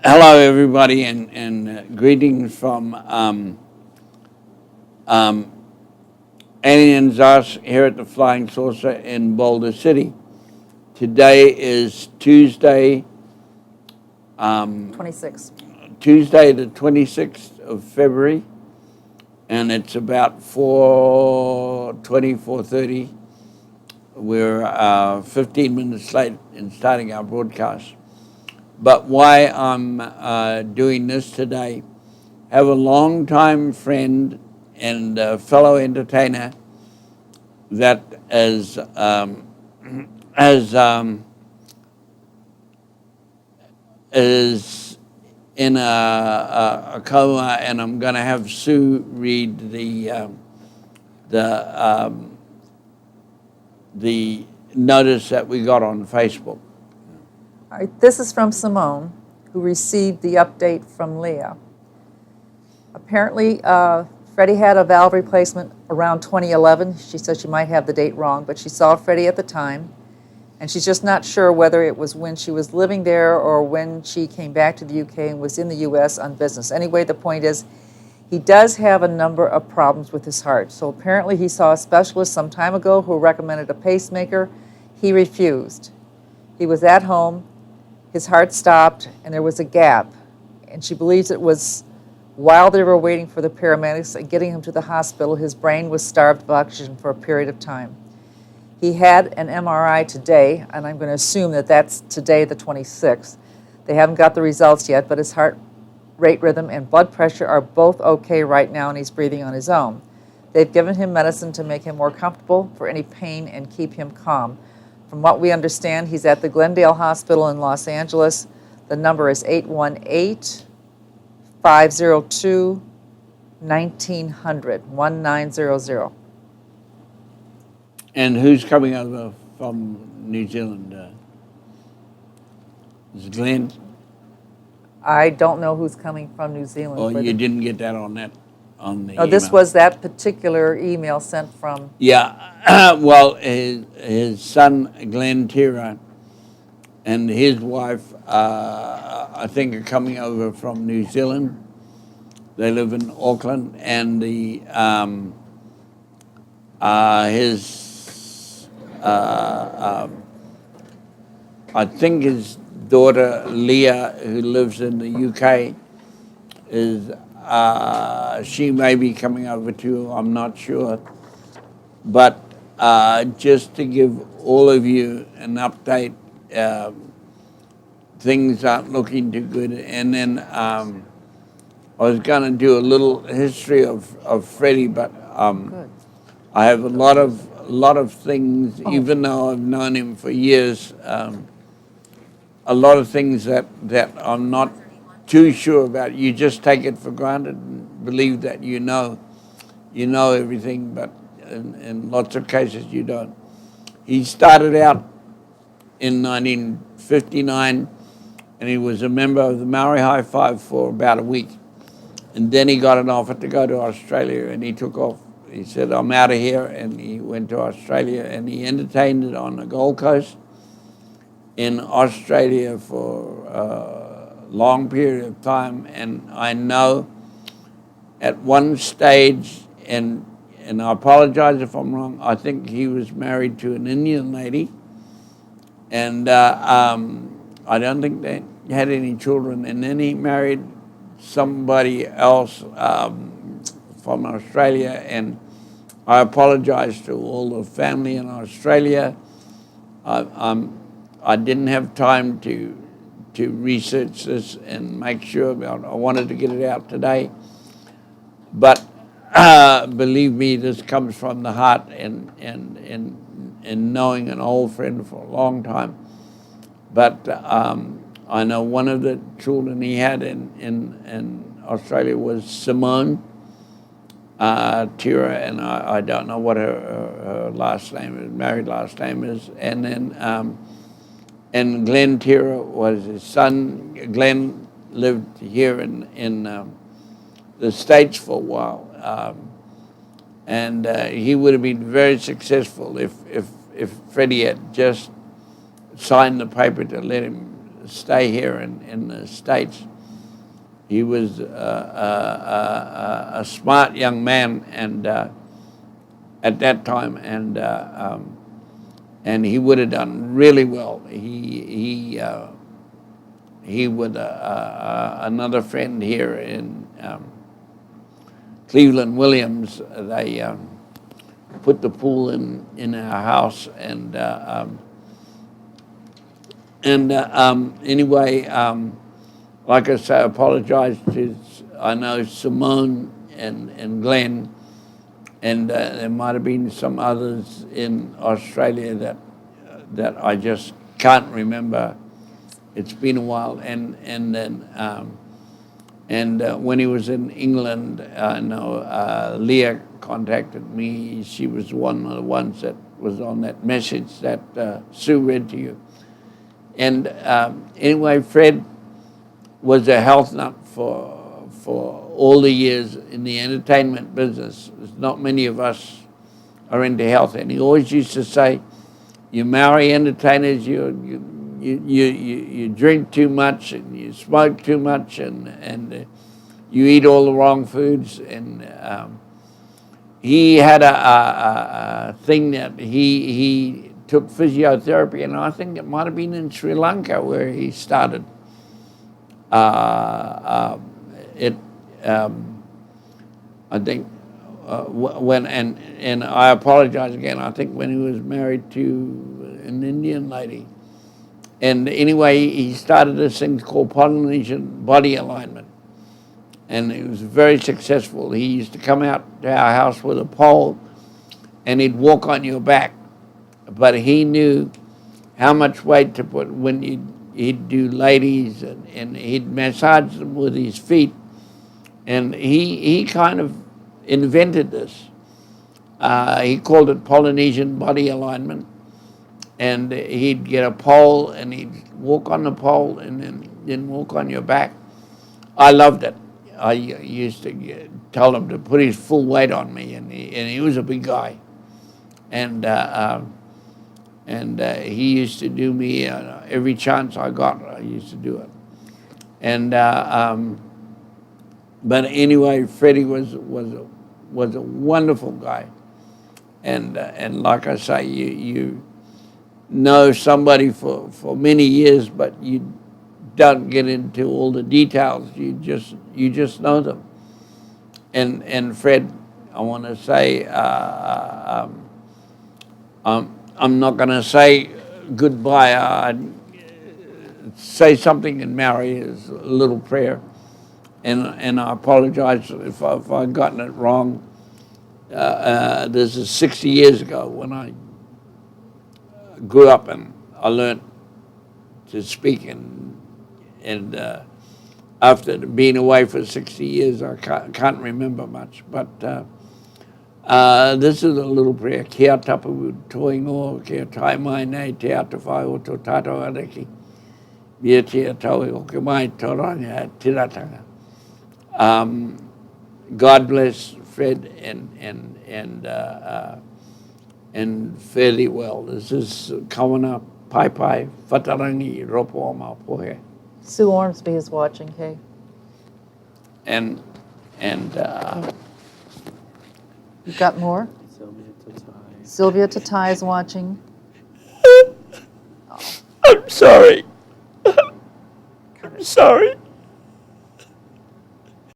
Hello, everybody, and greetings from Aliens Us here at the Flying Saucer in Boulder City. Today is Tuesday, 26. Tuesday the 26th of February, and it's about 4:20, 4:30. We're 15 minutes late in starting our broadcast. But why I'm doing this today, have a longtime friend and fellow entertainer that is is in a coma, and I'm going to have Sue read the notice that we got on Facebook. All right, this is from Simone, who received the update from Leah. Apparently, Freddie had a valve replacement around 2011. She said she might have the date wrong, but she saw Freddie at the time, and she's just not sure whether it was when she was living there or when she came back to the UK and was in the US on business. Anyway, the point is, he does have a number of problems with his heart. So apparently he saw a specialist some time ago who recommended a pacemaker. He refused. He was at home, his heart stopped, and there was a gap. And she believes it was while they were waiting for the paramedics and getting him to the hospital, his brain was starved of oxygen for a period of time. He had an MRI today, and I'm going to assume that that's today, the 26th. They haven't got the results yet, but his heart rate rhythm and blood pressure are both okay right now, and he's breathing on his own. They've given him medicine to make him more comfortable for any pain and keep him calm. From what we understand, he's at the Glendale Hospital in Los Angeles. The number is 818-502-1900, 1900. And who's coming over from New Zealand? Is it Glenn? I don't know who's coming from New Zealand. Or you didn't get that on the No, this email? was that particular email sent from... Yeah, well, his son, Glenn Tira, and his wife, I think, are coming over from New Zealand. They live in Auckland, and I think his daughter, Leah, who lives in the UK, is she may be coming over too, I'm not sure. But just to give all of you an update, things aren't looking too good. And then I was going to do a little history of Freddie, but I have a lot of things, even though I've known him for years, a lot of things that I'm not too sure about. You just take it for granted and believe that you know everything, but in lots of cases you don't. He started out in 1959, and he was a member of the Maori High Five for about a week. And then he got an offer to go to Australia, and he took off. He said, I'm out of here, and he went to Australia, and he entertained it on the Gold Coast in Australia for a long period of time. And I know at one stage, and I apologize if I'm wrong, I think he was married to an Indian lady, and I don't think they had any children, and then he married somebody else from Australia, and I apologize to all the family in Australia. I didn't have time to research this and make sure about. I wanted to get it out today, but believe me, this comes from the heart and knowing an old friend for a long time. But I know one of the children he had in Australia was Simone Tira, and I don't know what her last name is, married last name is, and then and Glenn Tira was his son. Glenn lived here in the States for a while, and he would have been very successful if Freddie had just signed the paper to let him stay here in the States. He was a smart young man, and at that time, and he would have done really well. He with another friend here in Cleveland Williams, they put the pool in our house, and anyway, like I say, I apologize to, I know, Simone and Glenn, and there might have been some others in Australia that I just can't remember. It's been a while, and then when he was in England, I know Leah contacted me. She was one of the ones that was on that message that Sue read to you. And anyway, Fred was a health nut for all the years in the entertainment business. There's not many of us are into health, and he always used to say, "You Maori entertainers, you drink too much, and you smoke too much, and you eat all the wrong foods." And he had a thing that he took physiotherapy, and I think it might have been in Sri Lanka where he started. I think when and I apologize again. I think when he was married to an Indian lady, and anyway, he started this thing called Polynesian body alignment, and it was very successful. He used to come out to our house with a pole, and he'd walk on your back, but he knew how much weight to put when he'd do ladies, and he'd massage them with his feet. And he kind of invented this. He called it Polynesian body alignment. And he'd get a pole, and he'd walk on the pole, and then walk on your back. I loved it. I used to tell him to put his full weight on me, and he was a big guy. And he used to do me every chance I got. I used to do it. And but anyway, Freddie was a wonderful guy. And like I say, you know somebody for many years, but you don't get into all the details. You just know them. And Fred, I want to say, I'm not going to say goodbye. I'd say something in Maori is a little prayer, and I apologize if I've gotten it wrong. This is 60 years ago when I grew up, and I learned to speak, and after being away for 60 years, I can't remember much. But this is a little prayer. Kia tapu toingo, kia tai mai nei te atawhai o tō tātou areki. Mia te ataui o ke mai tōranga tiratanga. God bless Fred and fairly well. This is Kawana Pai Pai Whatarangi Ropo o Maupohe. Sue Ormsby is watching, Kay. And you got more? Sylvia Tatai is watching. I'm sorry. I'm sorry.